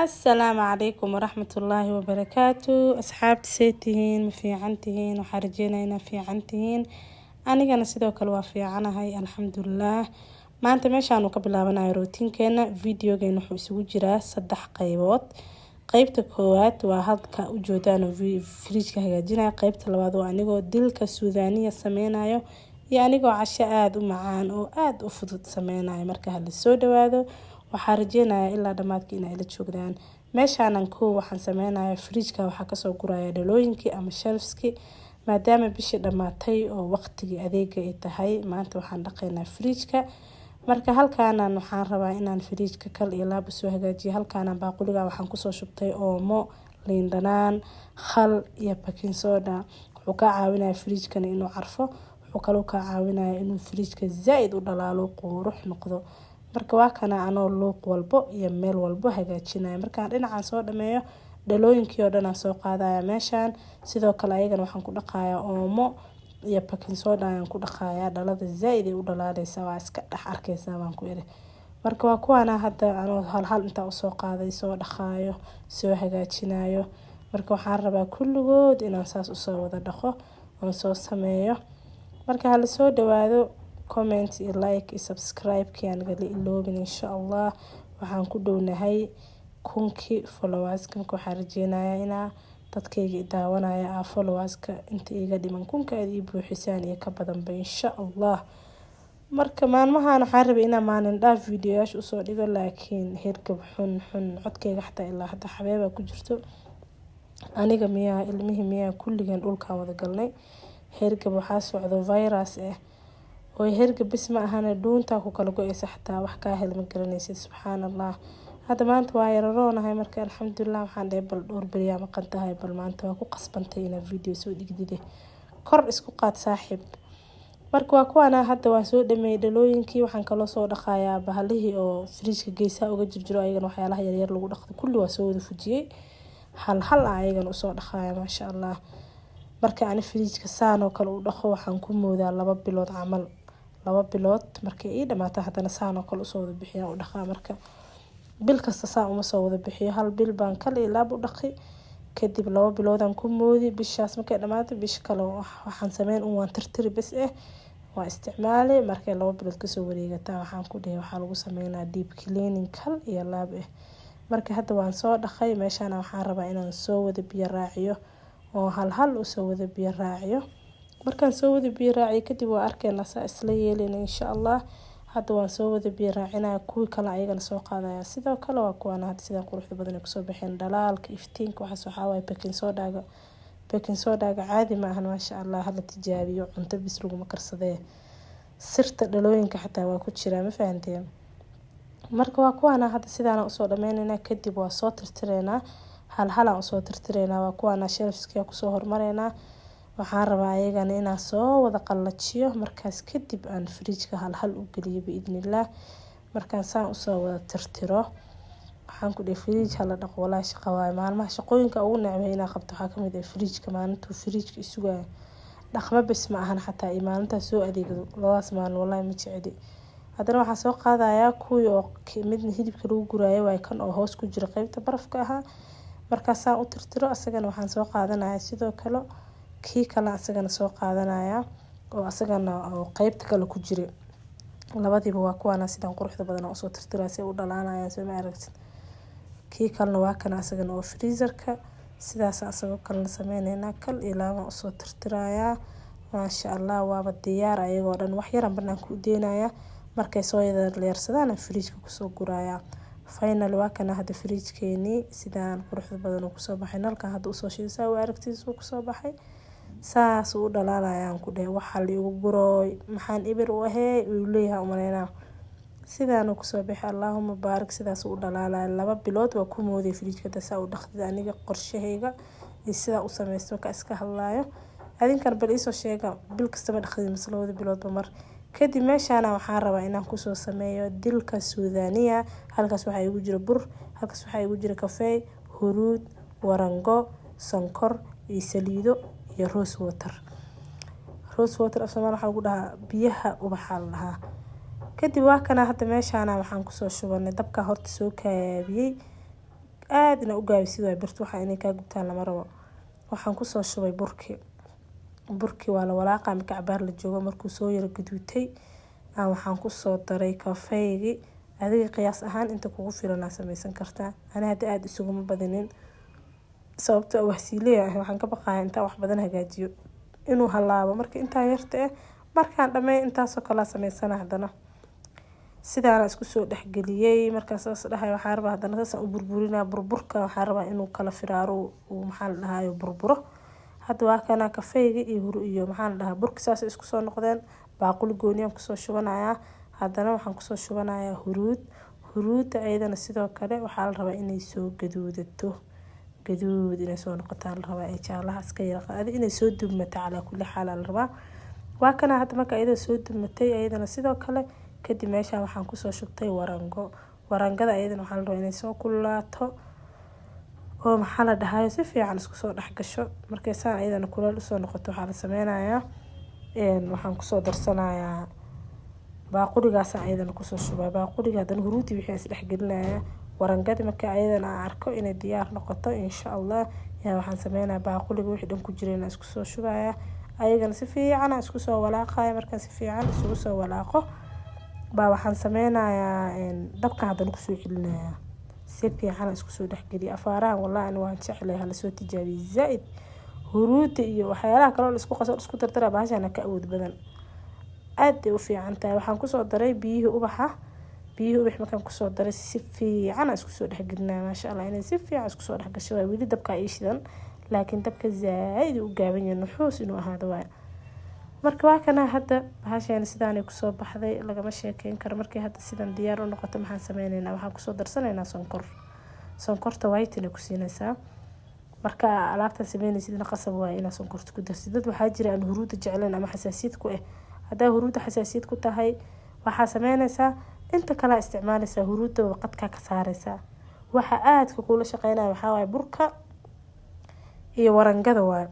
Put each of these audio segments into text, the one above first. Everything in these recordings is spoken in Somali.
السلام عليكم ورحمة الله وبركاته. أصحابتي سيتهين مفيعنتهين وحرجينا فيعنتهين أنا sidoo kale waa fiicanahay alxamdulilah. maanta meeshaan ka bilaabanayo rootinkeena videogeena wuxuu isugu jiraa 3 qaybood. qaybta koowaad waa halka u joodaan fridge-ka hagaajinaya, qaybta labaad waa anigoo dilka suudaaniya sameynayo iyo anigoo casho aad u macaan oo aad u fudud sameynayo. marka hal soo dhawaado waxaan rajeynayaa ilaa dhamaadkii inay la joogdaan. meeshaanan waxaan sameynayaa fridge-ka waxaa kasoo guraya dhalooyinkii ama shelfski maadaama bishii dhamaatay oo waqtigii adeega ay tahay. maanta waxaan dhaqaynaa fridge-ka. marka halkaanaan waxaan rabaa inaan fridge-ka kal iyo laab soo hagaajiyo. halkaanaan baaquliga waxaan kusoo shubtay oomo, liin dhanaan, khal iyo baking soda. wuxuu ka caawinayaa fridge-kan inuu carfo, wuxuu kaloo ka caawinayaa inuu fridge-ka zaaid u dhalaalo qurux noqdo. marka waa kana anoo luuq walbo iyo meel walbo hagaajinaya. markaan dhinacan soo dhameeyo dhalooyinkii oo dhan aan soo qaadaya meeshaan. sidoo kale ayagana waxaan ku dhaqayaa oomo iyo baking soda aan ku dhaqayaa. dhalada zaaid ay u dhalaalaysaa, waa iska dhex arkaysaa baan ku iri. marka waa kuwaana hadda anoo hal inta u soo qaaday soo dhaqaayo, soo hagaajinayo. marka waxaan rabaa kulligood inaan saas u soo wada dhaqo oo soo sameeyo. marka hal soo dhawaado comment iyo like iyo subscribe kiyaan gali iloobin insha Allah. waxaan ku dhownahay 1000 followers. marka waxaan rajeynayaa inaa dadkayga daawanaya followers-ka inta iga dhiman 1000 aad ii buuxisaan iyo ka badanba insha Allah. marka maalmahan waxaan rabay inaan maalin dhaaf videoyaasha usoo dhigo laakiin hergab xun codkayga xataa ilaa hadda xabeeba ku jirto. aniga miyaa ilmihii miyaa kulligan dhulkaan wada galnay. hergab waxaa socdo virus oo hergab bis ma ahana dhuunta ku kala go'aysa xataa wax ka helma garanaysid. subxaanallah. hadda maanta waa yararoonahay marka alxamdulilah waxaan dhahay bal dhowr beriyaa maqan tahay, bal maanta waa ku qasbantay inaan video soo dhigdide. kor isku qaad saaxiib. marka waa kuwaana hadda waa soo dhameeyay dhalooyinkii. waxaan kaloo soo dhaqayaa bahalihii oo fridge-ka geesaha uga jirjiro ayagana waxyaalaha yaryar lagu dhaqdo kulli waa soo wada fujiyay. hal ayagana u soo dhaqaaya maasha Allah. marka aan fridge-ka saan oo kale u dhaqo waxaan ku moodaa 2 bilood camal. 2 bilood markay ii dhamaato hadana saan oo kale u soo wada bixiyaa u dhaqaa. marka bil kasta saan uma soo wada bixiyo, hal bil baan kal iyo laab u dhaqi kadib 2 biloodaan ku moodi. bishaas markay dhamaato bish kale waxaan sameyn waan tirtiri bas waa isticmaalay. markay 2 bilood ka soo wareegataa waxaan ku dhahay waxa lagu sameynaa deep cleaning kal iyo laab marka hadda waan soo dhaqay. meeshaan waxaan rabaa inaan soo wada biyo raaciyo oo hal u soo wada biyo raaciyo. markaan soo wada biyo raaciyo kadib waa arkaynaa saa isla yeelina insha Allah. hadda waan soo wada biyo raacinaya kuwi kale ayagana soo qaadaya. sidoo kale waa kuwana hadda sida quruxda badan ay kusoo baxeen dhalaalka iftiinka waxaas waxaa waaye baking soda caadi ma ahan maasha Allah. hala tijaabiyo cunto bis laguma karsadee sirta dhalooyinka xataa waa ku jira ma fahanteen. marka waa kuwana hadda sidaana usoo dhameynayna kadib waa soo tirtireynaa halaan usoo tirtireynaa. waa kuwana shelfska kusoo hormareynaa. waxaan rabaa ayagana inaan soo wada qallajiyo markaas kadib aan fridge-ka hal u geliyo biidnillah. markaan saan usoo wada tirtiro waxaan ku dhahay fridge hala dhaqo walaa shaqo waaye. maalmaha shaqooyinka ugu necbay inaan qabto waxaa kamid ah fridge-ka. maalintuu fridge-ka isugayo dhaqma bis ma ahan xataa iyo maalintaa soo adeegdo labadaas maalin wallahi ma jeceli. haddana waxaan soo qaadayaa kuwii oo midna hilibka lagu guraayo waaye kan oo hoos ku jira qaybta barafka ahaa. markaasaan u tirtiro asagana waxaan soo qaadanayaa sidoo kale kii kale asagana soo qaadanaya oo asagana oo qaybta kale ku jira. labadiiba waa kuwana sidaan quruxda badan oo soo tirtiraa si u dhalaanayaan soo ma aragtid. kii kalena waa kana asagana oo freezer-ka sidaas asagoo kale sameynayna kal ilaama soo tirtirayaa maasha Allah. waaba diyaar ayagoo dhan wax yar aan banaanka u deynaya. markay soo leersadaan fridge-ka kusoo guraya. final waa kana hadda fridge-keeni sidaan quruxda badan oo kusoo baxay. nalka hadda u soo shiisaa u aragtid soo kusoo baxay saas u dhalaalayaan ku dhahay waxa la igu gurooy maxaan ibir u ahay uu leeyahay umareena sidaan ku soo baxay. Allahumma baarik. sidaas u dhalaalay 2 bilood waa ku mooday fridge-ka dasa u dhaqtay aniga qorshahayga iyo sida u sameeysto ka iska hadlaayo. adinkan bal isoo sheega bil kasta ma dhaqday mise 2 biloodba mar. kadib meeshaan waxaan rabaa inaan ku soo sameeyo dilka suudaaniya. halkaas waxa igu jira bur, halkaas waxa igu jira kafee, huruud, warango, sonkor iyo saliido iyo rose water afsama waxa lagu dhahaa biyaha ubaxa la dhahaa. kadib waa kana hadda meeshaan waxaan ku soo shubanay dabka horta soo kaabiyay aad ina u gaabisid waa birta waxa inay ka gubtaan lama rabo. waxaan kusoo shubay burki waa la walaaqaa marka cabaar la joogo markuu soo yara gaduutay waxaan kusoo daray kafeeygi adiga qiyaas ahaan inta kugu filan samaysan kartaa. ana hadda aad isuguma badinin sababtoo wax siileeyahay waxaan ka baqayaa inta wax badan hagaajiyo inuu halaabo marka inta yarta markaan dhamay intaas oo kala sameysana hadana sidaan isku soo dhaxgaliyay markaas saas dhahay waxa rabaa hadana saas u burburinaa burburka waxa rabaa inuu kala firaaro uu maxaa la dhahayo burburo. hadda waa kana kafeeyga iyo maxaa la dhahaa burka saas isku soo noqdeen baaquli gooni aan kusoo shubanayaa. hadana waxaan kusoo shubanayaa huruud ayadana sidoo kale waxa la rabaa inay soo gaduudato gaduud inay soo noqotaan la rabaa ay jaalaha iska yara inay soo dubmato ala kulli xaal la rabaa. waa kana hadda marka ayada soo dubmatay ayadana sidoo kale kadib meesha waxaan kusoo shubtay warangada ayadana waxa la rabaa inay soo kulaato oo maxaa la dhahayo si fiican isku soo dhaxgasho markay saan ayadana kuleel soo noqoto waxa la sameynayaa waxaan kusoo darsanayaa baaquligaas ayadana kusoo shubaa baaquliga hadana huruudi wixii is dhaxgelinayaa warangada marka ayadana arko inay diyaar noqoto insha Allah waxaan sameynayaa baaquliga wixii dhan ku jireen isku soo shubaya ayagana si fiican isku soo walaaqaya marka si fiican isku soo walaaqo waxaan sameynayaa dabka hadana ku soo celinayaa si fiican isku soo dhaxgeliyo afaaraha wallahi waan jeclahay la soo tijaabiyo zaid huruudi iyo waxyaalaha kale oo isku qaso isku dardara baashana ka awood badan aad u fiican tahay. waxaan ku soo daray biyo ubax markaan ku soo daray si fiican isku soo dhaxgelinaa ma sha Allah inay si fiican isku soo dhaxgasho waa wili dabka ay shidan laakiin dabka zaid u gaaban yahay nuxuus inuu ahaado waa marka waa kana hadda baashayna sidaan ay ku soo baxday lagama sheekeyn karo markii hadda sidan diyaar u noqoto maxaan sameynaynaa waxaan ku soo darsanaynaa sonkorta white ku siinaysaa marka alaabta sameynaysidna qasab waa inaad sonkorta ku darsid dad waxa jira aan huruud jeclaan ama xasaasiyad ku hadaa huruud xasaasiyad ku tahay waxa sameynaysaa inta kala isticmaalaysaa huruudda waqadka ka saaraysaa waxa aad ka kula shaqeynaa waxa way burka iyo warangada waa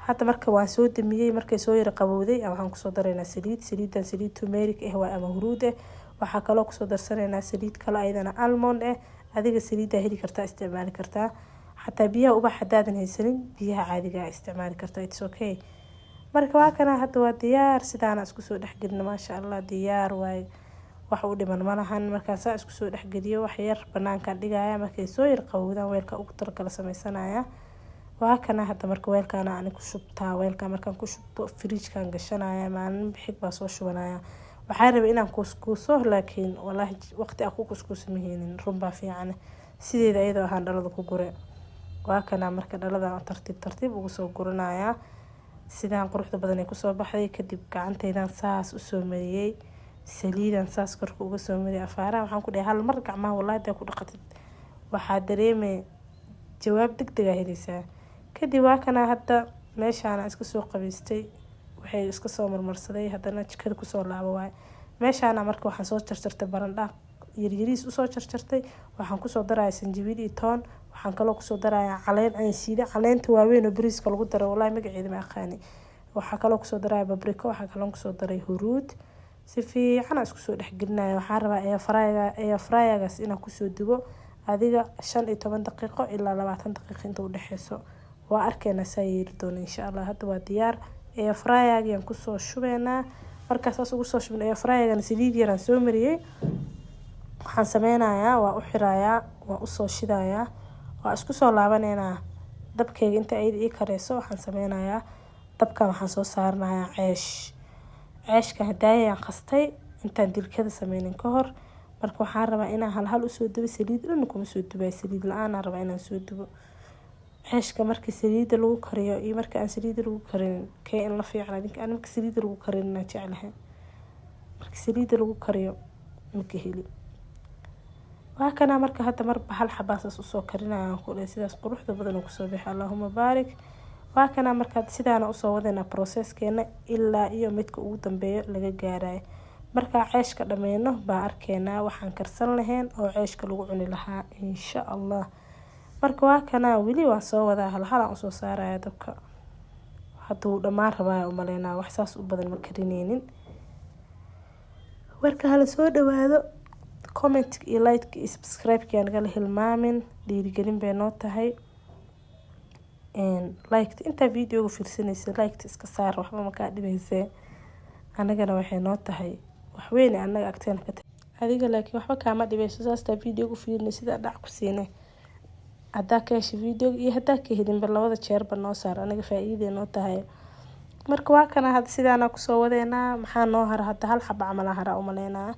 hadda marka waan soo damiyay markay soo yara qabowday waxaan ku soo dareynaa saliid turmeric waa ama huruud waxa kale oo ku soo darsanaynaa saliid kale ayadana almond adiga saliida heli kartaa isticmaali kartaa hatta biyaha ubax hadaadan haysanin biyaha caadiga isticmaali kartaa it's okay. marka waa kana hadda waa diyaar sidaan isku soo dhaxgelina ma sha Allah diyaar waay wax u dhiman malahan markaas isku soo dhaxgeliyo wax yar banaanka dhigaya markay soo yar qabowdaan weelka ugu kala sameysanaya waa kana hadda marka weelkaan aan ku shubtaa weelka markaan ku shubto fridge-kan gashanaya maalin bixig baa soo shubanaya waxaa rabay inaan kuskuuso laakiin wallahi waqti aan ku kuskuusmiheenin runba fiican sideeda ayadoo ahaan dhalada ku gure waa kana marka dhalada tartiib ugu soo guranaya sidaan quruxda badan ay ku soo baxday kadib gacantaydan saas u soo mariyay saliidan saas korka uga soo mariyay afaaraha waxaan ku dhahay hal mar gacmaha wallahi daa ku dhaqatid waxaa dareemay jawaab degdeg ah helaysaa kadib waa kana hadda meeshaan iska soo qabeystay waxay iska soo marmarsaday hadana jikada ku soo laabo waay meeshaan marka waxaan soo jarjartay barandha yaryariis u soo jarjartay waxaan ku soo darayaa sanjabiil iyo toon waxaan kaloo ku soo darayaa caleen aan siida caleenta waaweyn oo bariiska lagu daro wallahi magaceeda ma aqaani waxaan kaloo ku soo darayaa paprika waxaan kaloo ku soo daray huruud si fiican isku soo dhaxgelinayo waxaan rabaa air fryer-gaas inaan ku soo dubo adiga 15 daqiiqo ilaa 20 daqiiqo inta u dhaxeyso waa arkeena sayir doon insha Allah hadda waa diyaar air fryer-gaan ku soo shubeena markaas ugu soo shubnay air fryer-gaan saliid yar aan soo mariyay waxaan sameynayaa waa u xirayaa waa u soo shidayaa waa isku soo laabaneena dabkayga inta ay kareyso waxaan sameynayaa dabka waxaan soo saarnayaa ceeshka hadaayaan qastay intaan dilkada sameynin ka hor marka waxaan rabaa inaan hal u soo dubo saliid dhan kuma soo dubay saliid la'aan rabaa inaan soo dubo ceeshka markii saliida lagu kariyo iyo marka aan saliida lagu karin kee in la fiican aan marka saliida lagu karin jeclahay marka saliida lagu kariyo marka heli waa kana marka hadda marba hal xabaas u soo karinayaan ku leeyahay sidaas quruxda badan ku soo bixi Allahumma baarik waa kana marka sidaana u soo wadayna process-keena ilaa iyo midka ugu dambeeyo laga gaaray marka ceeshka dhameeyno baa arkeena waxaan karsan lahayn oo ceeshka lagu cuni lahaa insha Allah marka waa kana wili waan soo wadaa hal aan soo saaraya dabka haduu dhamaan rabaa u maleena wax saas u badan ma karineenin marka hala soo dhawaado comment iyo like iyo subscribe ka naga hilmaamin dhiirigelin bay noo tahay like inta video fiirsanaysa like iska saar waxba ma ka dhibayse anagana waxay noo tahay wax weyn anaga agteen ka tahay adiga laakiin waxba kaama dhibayso saasta video ku fiirnay sida dhac ku siinay hadda ka heshay video iyo hadda ka helin labada jeerba noo saar anaga faa'iido noo tahay marka waa kana had sidaana ku soo wadeena maxaa noo har hadda hal xaba amal hara umaleena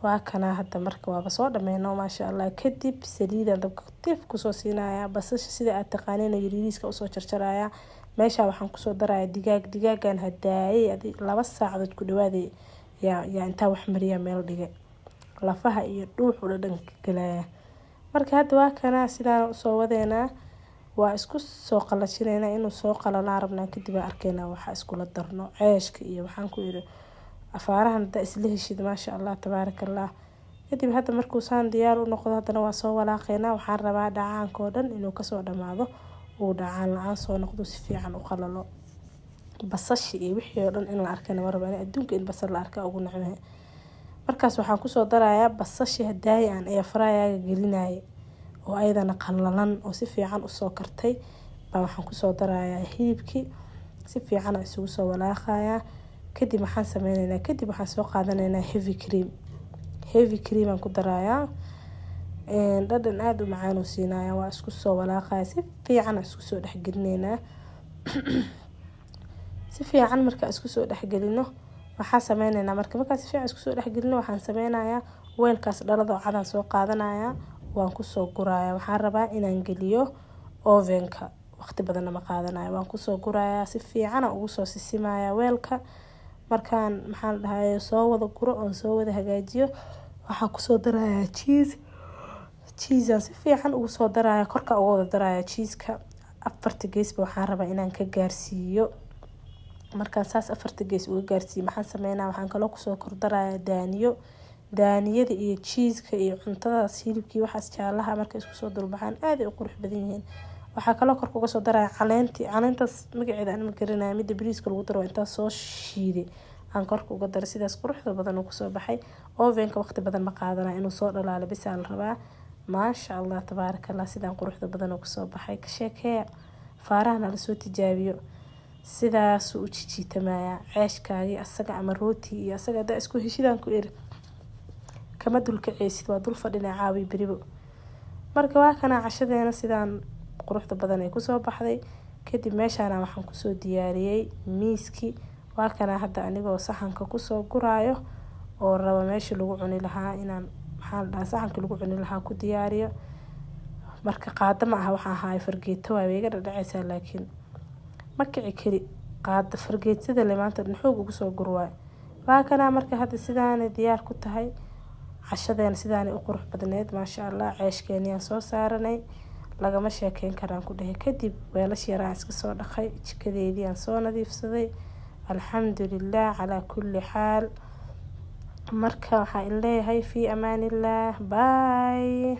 waa kana hadda marka waaba soo dhameeyno ma sha Allah kadib saliida dabka tif ku soo siinaya basasha sida aad taqaaneen yariiska usoo jarjaraya meesha waxaan ku soo daraya digaagan hadaayay 2 saacadood ku dhawaaday yaa inta wax mariya meel dhigay lafaha iyo dhuuxu dhanka galaya marka hadda waa kana sidaan soo wadeena waa isku soo qalajinayna inuu soo qalana rabnaa kadib arkayna waxa isku la darno ceeshka iyo waxaan ku yiri afaarahan da isla heshid ma sha Allah tabarakallah kadib hadda markuu saan diyaar u noqdo hadana waa soo walaaqayna waxaan rabaa dhacaanka dhan inuu ka soo dhamaado oo dhacaan la soo noqdo si fiican u qalalo basashi iyo wixii dhan in la arkana warba adduunka in basal la arka ugu nacmay markaas waxaan ku soo darayaa basashi hadaay aan ee faraayaga gelinay oo ayadana qallalan oo si fiican u soo kartay baa waxaan ku soo darayaa hilibki si fiican isugu soo walaaqaya kadib waxaan sameeynaa kadib waxaan soo qaadanaynaa heavy cream aan ku darayaa dhadhan aad u macaan u siinaya waa isku soo walaaqaya si fiican isku soo dhaxgelinayna si fiican marka isku soo dhaxgelino waxaan sameeynaa marka si fiican isku soo dhaxgelino waxaan sameynayaa weelkaas dhalada cadaan soo qaadanaya waan ku soo gurayaa waxaan rabaa inaan geliyo ovenka waqti badan ma qaadanayo waan ku soo gurayaa si fiican ugu soo sisimaya weelka markaan maxaan dhahay soo wada guro oo soo wada hagaajiyo waxa ku soo darayaa cheese si fiican ugu soo darayaa korka ugu wada darayaa cheese-ka afarta gees waxaan rabaa inaan ka gaarsiiyo markaan saas afarta gees uga gaarsiiyo maxaan sameeynaa waxaan kala ku soo kor darayaa daaniyada iyo cheese-ka iyo cuntadaas hilibkii waxaas jaalaha markay isku soo dulbaxaan aad ay u qurux badan yihiin waxa kala kor uga soo darayaa caleentaas magaceeda aan ma garanayo mid bariiska lagu daro inta soo shiiday aan korka uga daro sidaas quruxda badan uu soo baxay ovenka waqti badan ma qaadana inuu soo dhalaalo bis aan rabaa ma sha Allah tabarakallah sidaan quruxda badan uu soo baxay ka sheekay faarahana la soo tijaabiyo sidaas uu jijitamaya ceeshkaagi asaga ama rooti iyo asaga da isku heshidaan ku iri kama dulka ceesid waa dul fadhina caawi baribo marka waa kana cashadeena sidaan quruxda badan ay ku soo baxday kadib meeshaana waxaan ku soo diyaariyay miiski waa kana hadda anigoo saxanka ku soo guraayo oo raba meesha lagu cuni lahaa inaan maxaan dhahay saxanka lagu cuni lahaa ku diyaariyo marka qaada ma aha waxa ahay fargeeto waa iga dhacaysa laakiin ma kici kari qaada fargeetada le maanta xoog ugu soo gurwaay waa kana marka hadda sidaan diyaar ku tahay cashadeena sidaan u qurux badneed ma sha Allah ceeshkeena soo saaranay lagama sheekeyn karaan ku dhahay kadib weelash yaraan iska soo dhaqay jikadeedii aan soo nadiifsaday alxamdulillah ala kulli xaal marka waxaan leeyahay fi amaanillah bye